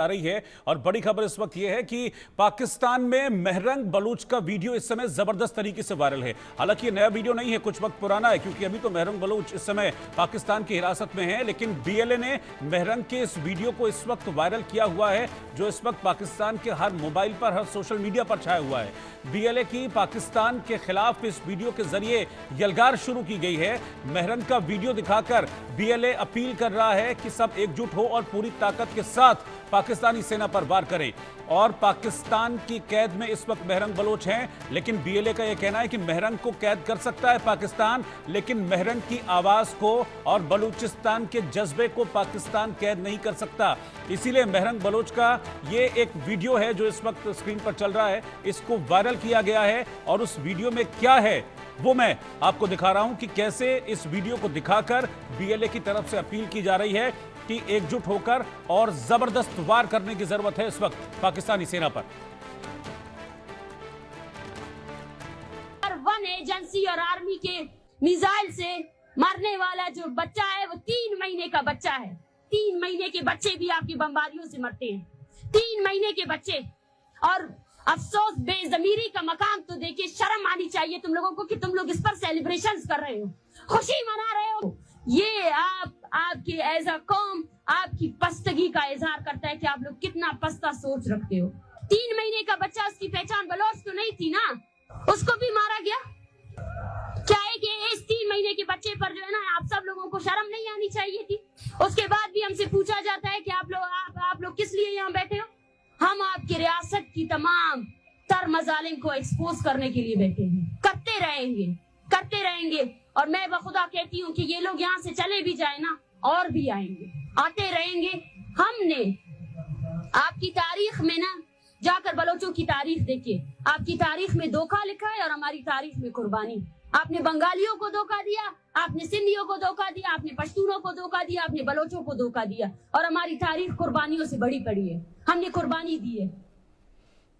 आ रही है और बड़ी खबर इस वक्त यह है कि पाकिस्तान में मेहरंग बलूच का वीडियो इस समय जबरदस्त तरीके से वायरल है। हालांकि ये नया वीडियो नहीं है, कुछ वक्त पुराना है, क्योंकि अभी तो मेहरंग बलूच इस समय पाकिस्तान की हिरासत में है। लेकिन बीएलए ने मेहरंग के इस वीडियो को इस वक्त वायरल किया हुआ है, जो इस वक्त पाकिस्तान के हर मोबाइल पर, हर सोशल मीडिया पर छाया हुआ है। बीएलए की पाकिस्तान के खिलाफ इस वीडियो के जरिए यलगार शुरू की गई है। मेहरंग का वीडियो दिखाकर बीएलए अपील कर रहा है कि सब एकजुट हो और पूरी ताकत के साथ पाकिस्तानी सेना पर वार करें। और पाकिस्तान की कैद में इस वक्त मेहरंग बलोच हैं, लेकिन बीएलए का यह कहना है कि मेहरंग को कैद कर सकता है पाकिस्तान, लेकिन मेहरंग की आवाज को और बलूचिस्तान के जज्बे को पाकिस्तान कैद नहीं कर सकता। इसीलिए मेहरंग बलोच का ये एक वीडियो है जो इस वक्त स्क्रीन पर चल रहा है, इसको वायरल किया गया है। और उस वीडियो में क्या है वो मैं आपको दिखा रहा हूं कि कैसे इस वीडियो को दिखाकर बीएलए की तरफ से अपील की जा रही है कि एकजुट होकर और जबरदस्त वार करने की जरूरत है इस वक्त पाकिस्तानी सेना पर। वन एजेंसी और आर्मी के मिसाइल से मरने वाला जो बच्चा है वो 3 महीने का बच्चा है। 3 महीने के बच्चे भी आपकी बमबारियों से मरते हैं, 3 महीने के बच्चे। और अफसोस, बेजमीरी का मकाम तो देखिए, शर्म आनी चाहिए तुम लोगों को कि तुम लोग इस पर सेलिब्रेशंस कर रहे हो, खुशी मना रहे हो। ये आपकी एज अ कौम आपकी पस्तगी का इजहार करता है कि आप लोग कितना पस्ता सोच रखते हो। 3 महीने का बच्चा, उसकी पहचान बलोच तो नहीं थी ना, उसको भी मारा गया। क्या है कि इस 3 महीने के बच्चे पर जो है ना, आप सब लोगों को शर्म नहीं आनी चाहिए थी। उसके बाद भी हमसे पूछा जाता है कि आप लोग किस लिए यहाँ बैठे हो। हम आपकी रियासत की तमाम तर मजालिम को एक्सपोज करने के लिए बैठे हैं, करते रहेंगे। और मैं बखुदा कहती हूँ कि ये लोग यहाँ से चले भी जाए ना, और भी आएंगे, आते रहेंगे। हमने आपकी तारीख में ना जाकर बलोचों की तारीख देखिए, आपकी तारीख में धोखा लिखा है और हमारी तारीख में कुर्बानी। आपने बंगालियों को धोखा दिया, आपने सिंधियों को धोखा दिया, आपने पश्तूनों को धोखा दिया, आपने बलोचों को धोखा दिया। और हमारी तारीख कुर्बानियों से बड़ी पड़ी है, हमने कुर्बानी दी है।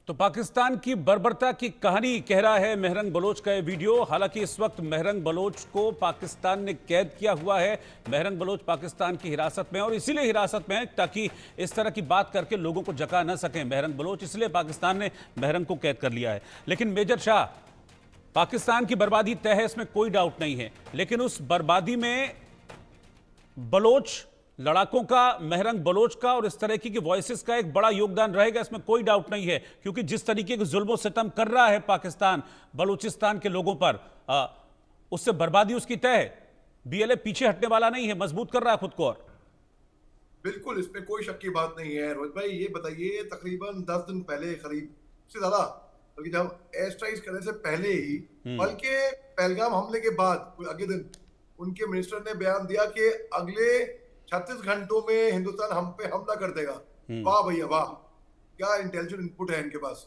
तो पाकिस्तान की बर्बरता की कहानी कह रहा है मेहरंग बलोच का ये वीडियो। हालांकि इस वक्त मेहरंग बलोच को पाकिस्तान ने कैद किया हुआ है। मेहरंग बलोच पाकिस्तान की हिरासत में, और इसीलिए हिरासत में है ताकि इस तरह की बात करके लोगों को जका न सकें मेहरंग बलोच, इसलिए पाकिस्तान ने मेहरंग को कैद कर लिया है। लेकिन मेजर शाह, पाकिस्तान की बर्बादी तय है, इसमें कोई डाउट नहीं है, लेकिन उस बर्बादी में बलोच लड़ाकों का, मेहरंग बलोच का और इस तरह की वॉइसेस का एक बड़ा योगदान रहेगा, इसमें कोई डाउट नहीं है। क्योंकि जिस तरीके के जुल्म सितम कर रहा है पाकिस्तान बलूचिस्तान के लोगों पर, उससे बर्बादी उसकी तय है। बीएलए पीछे हटने वाला नहीं है, मजबूत कर रहा है खुद को। और बिल्कुल, इसमें कोई शक की बात नहीं है। रोहित भाई, ये बताइए, तकरीबन 10 दिन पहले, करीब से ज्यादा, बल्कि जब एयर स्ट्राइक करने से पहले ही, बल्कि पहलगाम हमले के बाद अगले दिन उनके मिनिस्टर ने बयान दिया कि अगले 36 घंटों में हिंदुस्तान हम पे हमला कर देगा। वाह भैया वाह, क्या इंटेलिजेंट इनपुट है इनके पास।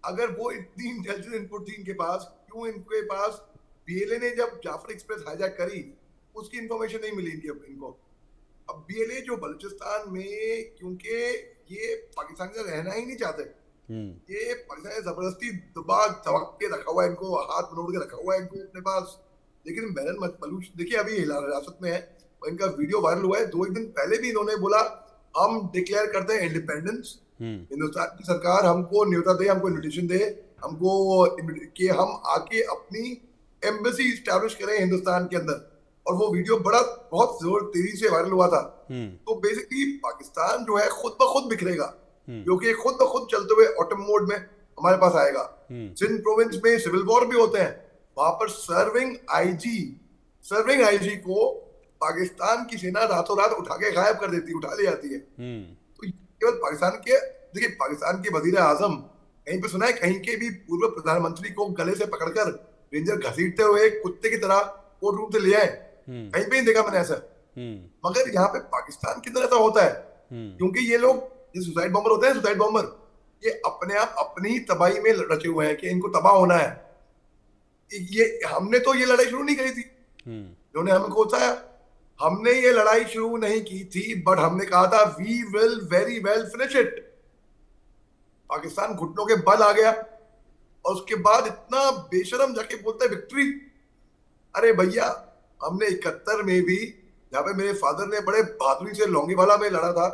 अगर वो इतनी इंटेलिजेंट इनपुट थी इनके पास, क्यों इनके पास बीएलए ने जब जाफर एक्सप्रेस हाईजैक करी उसकी इंफॉर्मेशन नहीं मिली इनको। अब बीएलए जो बलूचिस्तान में, क्योंकि ये पाकिस्तान से रहना ही नहीं चाहते, ये पाकिस्तान जबरदस्ती दबा के रखा हुआ है इनको, हाथ मनोड़ के रखा हुआ है इनको अपने पास। लेकिन मेहरंग बलूच देखिए अभी हिरासत में है, इनका वीडियो वायरल हुआ है। 2 दिन पहले भी इन्होंने बोला हम डिक्लेयर करते हैं इंडिपेंडेंस, हिंदुस्तान की सरकार हमको न्योता दे, हमको इन्विटेशन दे, हमको कि हम आके अपनी एम्बेसी स्टैब्लिश करें हिंदुस्तान के अंदर। और वो वीडियो बहुत जोर तेजी से वायरल हुआ था। तो बेसिकली पाकिस्तान जो है खुद ब खुद बिखरेगा, क्योंकि खुद ब खुद चलते हुए ऑटम मोड में हमारे पास आएगा। सिंध प्रोविंस में सिविल वॉर भी होते हैं, वहां पर सर्विंग आईजी को पाकिस्तान की सेना रातों रात उठा के गायब कर देती, उठा ले जाती है। तो केवल पाकिस्तान के, देखिए पाकिस्तान के वजीर आजम, कहीं पे सुना है कहीं के भी पूर्व प्रधानमंत्री को गले से पकड़कर रेंजर घसीटते हुए कुत्ते की तरह कोर्ट रूम से ले आए? कहीं पे नहीं देखा मैंने ऐसा। मगर यहाँ पे पाकिस्तान के अंदर ऐसा होता है, क्योंकि ये लोग, ये सुसाइड बॉम्बर होते हैं, सुसाइड बॉम्बर, ये अपने आप अपनी ही तबाही में रचे हुए हैं कि इनको तबाह होना है। ये हमने तो ये लड़ाई शुरू नहीं करी थी, जिन्होंने हमको उठाया, हमने ये लड़ाई शुरू नहीं की थी, बट हमने कहा था we will very well finish it. Pakistan घुटनों के बल आ गया और उसके बाद इतना बेशरम जाके बोलता है विक्ट्री। अरे भैया, हमने 71 में भी, जहाँ पे मेरे फादर ने बड़े बहादुरी से लोंगीवाला में लड़ा था,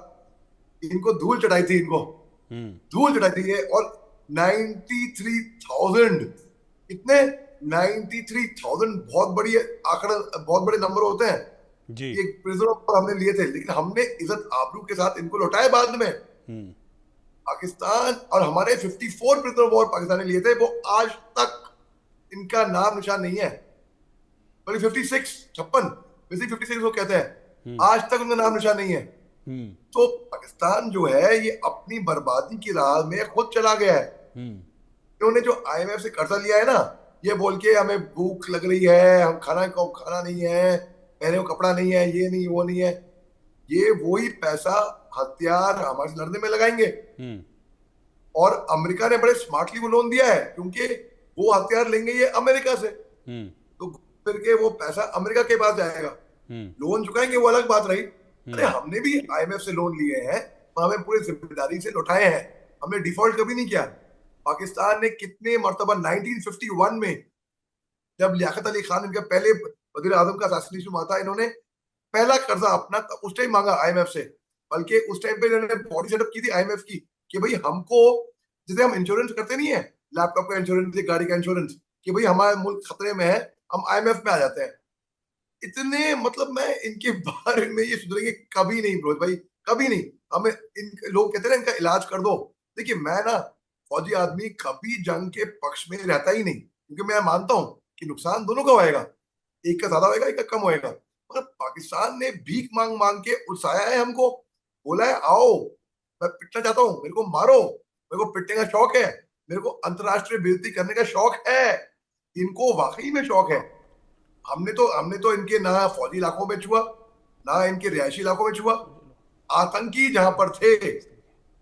इनको धूल चढ़ाई थी, इनको धूल चढ़ाई थी ये। और 93,000, कितने 93,000 बहुत बड़ी आंकड़ा, बहुत बड़े नंबर होते हैं जी। ये प्रिजनर पर हमने लिए थे, लेकिन हमने इज्जत आबरू के साथ इनको लौटाया बाद में। पाकिस्तान और हमारे 54 प्रिजनर वॉर पाकिस्तान ने लिए थे, वो आज तक इनका नाम निशान नहीं है। बल्कि 56 वो कहते हैं, आज तक उनका नाम निशान नहीं है। तो पाकिस्तान जो है ये अपनी बर्बादी की राह में खुद चला गया है। इन्होंने जो IMF से कर्जा लिया है ना, ये बोल के हमें भूख लग रही है, हम खाना नहीं है, पहने को कपड़ा नहीं है, ये नहीं वो नहीं है, ये वही पैसा हथियार हमारे से लड़ने में लगाएंगे। और अमेरिका ने बड़े स्मार्टली वो लोन दिया है, क्योंकि वो हथियार लेंगे ये अमेरिका से, तो फिर के वो पैसा अमेरिका के पास जाएगा, लोन चुकाएंगे वो अलग बात रही। अरे हमने भी IMF से लोन लिए हैं, तो हमें पूरी जिम्मेदारी से लौटाए हैं, हमने डिफॉल्ट कभी नहीं किया। पाकिस्तान ने कितने मर्तबा 1951 में जब लियाकत अली खान इनका पहले वजीर आजम का असैसिनेशन हुआ था, इन्होंने पहला कर्जा अपना उस टाइम मांगा IMF से। बल्कि उस टाइम पे इन्होंने बॉडी सेटअप की थी IMF की कि भाई हमको, जैसे हम इंश्योरेंस करते नहीं है, लैपटॉप का इंश्योरेंस, गाड़ी का इंश्योरेंस, कि भाई हमारा मुल्क खतरे में है, हम IMF में आ जाते हैं। इतने मतलब मैं इनके बारे में ये सुधरेंगे कभी नहीं फिरोज भाई, कभी नहीं। हमें इन लोग कहते हैं ना इनका इलाज कर दो। देखिए मैं ना फौजी आदमी कभी जंग के पक्ष में रहता ही नहीं, क्योंकि मैं मानता हूं कि नुकसान दोनों का होएगा, एक का ज्यादा होएगा, एक का कम होएगा। मगर पाकिस्तान ने भीख मांग मांग के उकसाया है हमको, बोला है आओ मैं पिटना चाहता हूँ, मेरे को मारो, मेरे को पिटने का शौक है, मेरे को अंतरराष्ट्रीय बेइज्जती करने का शौक है। इनको वाकई में शौक है। हमने तो इनके ना फौजी इलाकों में छुआ, ना इनके रिहायशी इलाकों में छुआ, आतंकी जहां पर थे।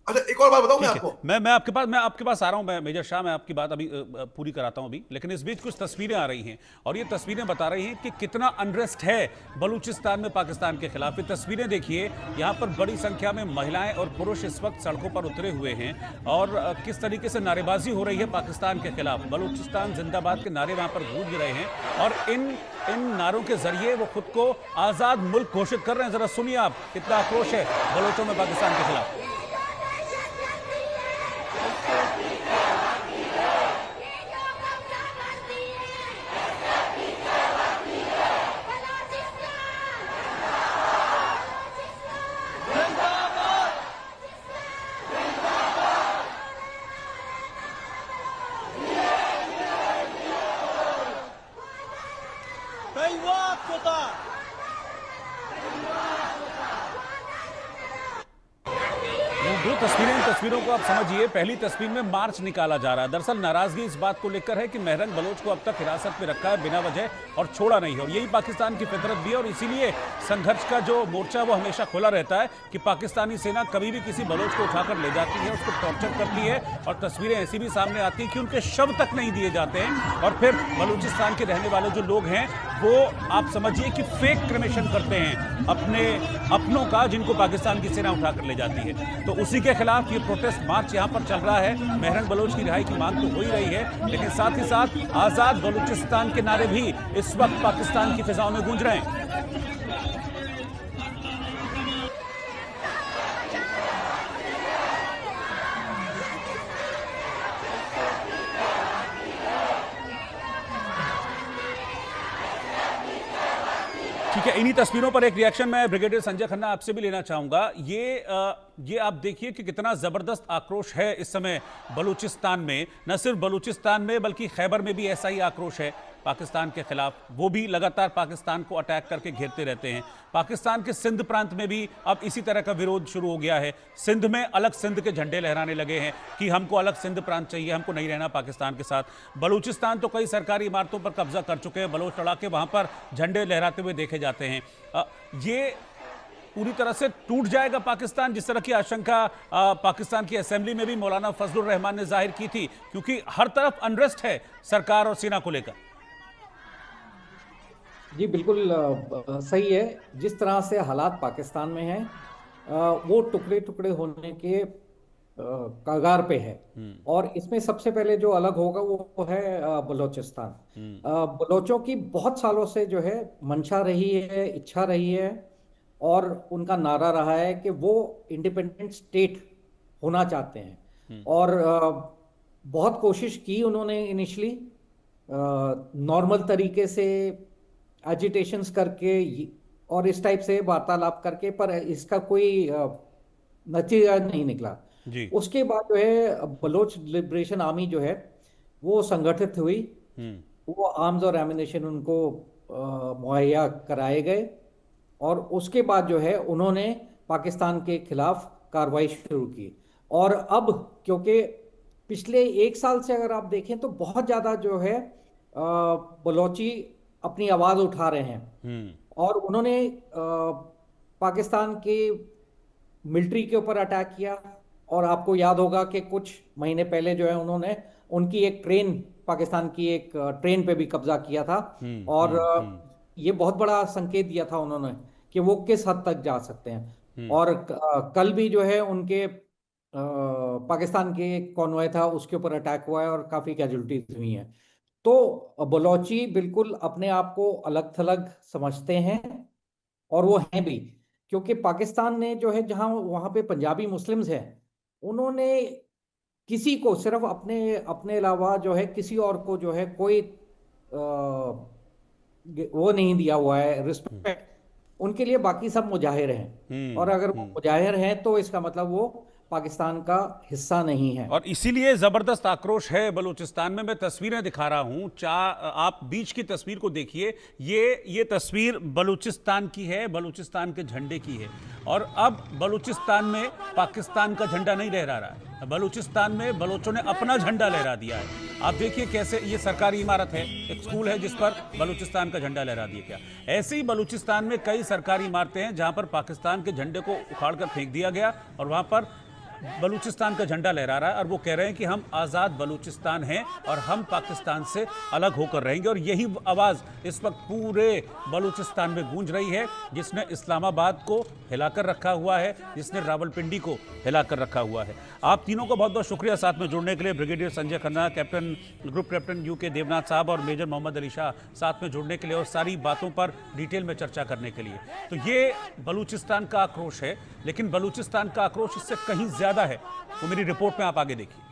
अच्छा एक और बात बताऊं मैं आपको, मैं आपके पास आ रहा हूं, मैं मेजर शाह, मैं आपकी बात अभी पूरी कराता हूं अभी, लेकिन इस बीच कुछ तस्वीरें आ रही हैं और ये तस्वीरें बता रही हैं कि कितना अनरेस्ट है बलूचिस्तान में पाकिस्तान के खिलाफ। ये तस्वीरें देखिए, यहाँ पर बड़ी संख्या में महिलाएं और पुरुष इस वक्त सड़कों पर उतरे हुए हैं और किस तरीके से नारेबाजी हो रही है पाकिस्तान के खिलाफ। बलूचिस्तान जिंदाबाद के नारे वहां पर गूंज रहे हैं और इन नारों के जरिए वो खुद को आजाद मुल्क घोषित कर रहे हैं। जरा सुनिए आप, कितना आक्रोश है बलोचों में पाकिस्तान के खिलाफ। दो तस्वीरों को आप समझिए। पहली तस्वीर में मार्च निकाला जा रहा है। दरअसल नाराजगी इस बात को लेकर है कि महरंग बलोच को अब तक हिरासत में रखा है बिना वजह और छोड़ा नहीं है, और यही पाकिस्तान की फितरत भी है। और इसीलिए संघर्ष का जो मोर्चा वो हमेशा खुला रहता है कि पाकिस्तानी सेना कभी भी किसी बलोच को उठाकर ले जाती है, उसको टॉर्चर करती है, और तस्वीरें ऐसी भी सामने आती हैं कि उनके शव तक नहीं दिए जाते हैं। और फिर बलूचिस्तान के रहने वाले जो लोग हैं वो आप समझिए कि फेक क्रिमेशन करते हैं अपने अपनों का, जिनको पाकिस्तान की सेना उठाकर ले जाती है। तो उसी के खिलाफ ये प्रोटेस्ट मार्च यहां पर चल रहा है। महरंग बलोच की रिहाई की मांग तो हो ही रही है, लेकिन साथ ही साथ आजाद बलूचिस्तान के नारे भी इस वक्त पाकिस्तान की फिजाओं में गूंज रहे हैं। ठीक है, इन्हीं तस्वीरों पर एक रिएक्शन मैं ब्रिगेडियर संजय खन्ना आपसे भी लेना चाहूंगा। ये आप देखिए कि कितना जबरदस्त आक्रोश है इस समय बलूचिस्तान में। न सिर्फ बलूचिस्तान में बल्कि खैबर में भी ऐसा ही आक्रोश है पाकिस्तान के खिलाफ। वो भी लगातार पाकिस्तान को अटैक करके घेरते रहते हैं। पाकिस्तान के सिंध प्रांत में भी अब इसी तरह का विरोध शुरू हो गया है। सिंध में अलग सिंध के झंडे लहराने लगे हैं कि हमको अलग सिंध प्रांत चाहिए, हमको नहीं रहना पाकिस्तान के साथ। बलूचिस्तान तो कई सरकारी इमारतों पर कब्जा कर चुके हैं बलोच लड़ाके, वहां पर झंडे लहराते हुए देखे जाते हैं। ये पूरी तरह से टूट जाएगा पाकिस्तान, जिस तरह की आशंका पाकिस्तान की असेंबली में भी मौलाना फजलुर रहमान ने जाहिर की थी, क्योंकि हर तरफ अनरेस्ट है सरकार और सेना को लेकर। जी बिल्कुल सही है। जिस तरह से हालात पाकिस्तान में हैं वो टुकड़े टुकड़े होने के कगार पे है, और इसमें सबसे पहले जो अलग होगा वो है बलोचिस्तान। बलोचों की बहुत सालों से जो है मंशा रही है, इच्छा रही है और उनका नारा रहा है कि वो इंडिपेंडेंट स्टेट होना चाहते हैं। और बहुत कोशिश की उन्होंने इनिशियली नॉर्मल तरीके से एजिटेशंस करके और इस टाइप से वार्तालाप करके, पर इसका कोई नतीजा नहीं निकला। जी। उसके बाद जो है बलोच लिबरेशन आर्मी जो है वो संगठित हुई, वो आर्म्स और एमिनेशन उनको मुहैया कराए गए, और उसके बाद जो है उन्होंने पाकिस्तान के खिलाफ कार्रवाई शुरू की। और अब क्योंकि पिछले 1 साल से अगर आप देखें तो बहुत ज़्यादा जो है बलोची अपनी आवाज़ उठा रहे हैं, और उन्होंने पाकिस्तान के मिलिट्री के ऊपर अटैक किया। और आपको याद होगा कि कुछ महीने पहले जो है उन्होंने उनकी एक ट्रेन, पाकिस्तान की एक ट्रेन पे भी कब्जा किया था, और ये बहुत बड़ा संकेत दिया था उन्होंने कि वो किस हद तक जा सकते हैं। और कल भी जो है उनके पाकिस्तान के एक कॉन्वॉय था उसके ऊपर अटैक हुआ है और काफ़ी कैजुअलिटीज हुई हैं। तो बलोची बिल्कुल अपने आप को अलग थलग समझते हैं, और वो हैं भी, क्योंकि पाकिस्तान ने जो है जहां वहां पे पंजाबी मुस्लिम्स हैं, उन्होंने किसी को सिर्फ अपने अपने अलावा जो है किसी और को जो है कोई वो नहीं दिया हुआ है रिस्पेक्ट। उनके लिए बाकी सब मुजाहिर हैं, और अगर वो मुजाहिर हैं तो इसका मतलब वो पाकिस्तान का हिस्सा नहीं है। और इसीलिए जबरदस्त आक्रोश है बलूचिस्तान में। मैं तस्वीरें दिखा रहा हूं, आप बीच की तस्वीर को देखिए, ये तस्वीर बलूचिस्तान की है, बलूचिस्तान के झंडे की है। और अब बलूचिस्तान में पाकिस्तान का झंडा नहीं लहरा रहा है, बलूचिस्तान में बलोचों ने अपना झंडा लहरा दिया है। आप देखिए कैसे, ये सरकारी इमारत है, एक स्कूल है जिस पर बलूचिस्तान का झंडा लहरा दिया गया। ऐसे ही बलूचिस्तान में कई सरकारी इमारतें हैं जहां पर पाकिस्तान के झंडे को उखाड़ कर फेंक दिया गया और वहां पर बलूचिस्तान का झंडा लहरा रहा है, और वो कह रहे हैं कि हम आज़ाद बलूचिस्तान हैं और हम पाकिस्तान से अलग होकर रहेंगे। और यही आवाज़ इस वक्त पूरे बलूचिस्तान में गूंज रही है, जिसने इस्लामाबाद को हिलाकर रखा हुआ है, जिसने रावलपिंडी को हिलाकर रखा हुआ है। आप तीनों का बहुत बहुत शुक्रिया साथ में जुड़ने के लिए। Brigadier Sanjay Khanna, captain, group captain UK Devnath साहब और मेजर मोहम्मद अली शाह साथ में जुड़ने के लिए और सारी बातों पर डिटेल में चर्चा करने के लिए। तो ये बलूचिस्तान का आक्रोश है, लेकिन बलूचिस्तान का आक्रोश इससे कहीं ज्यादा है। वो मेरी रिपोर्ट में आप आगे देखिए।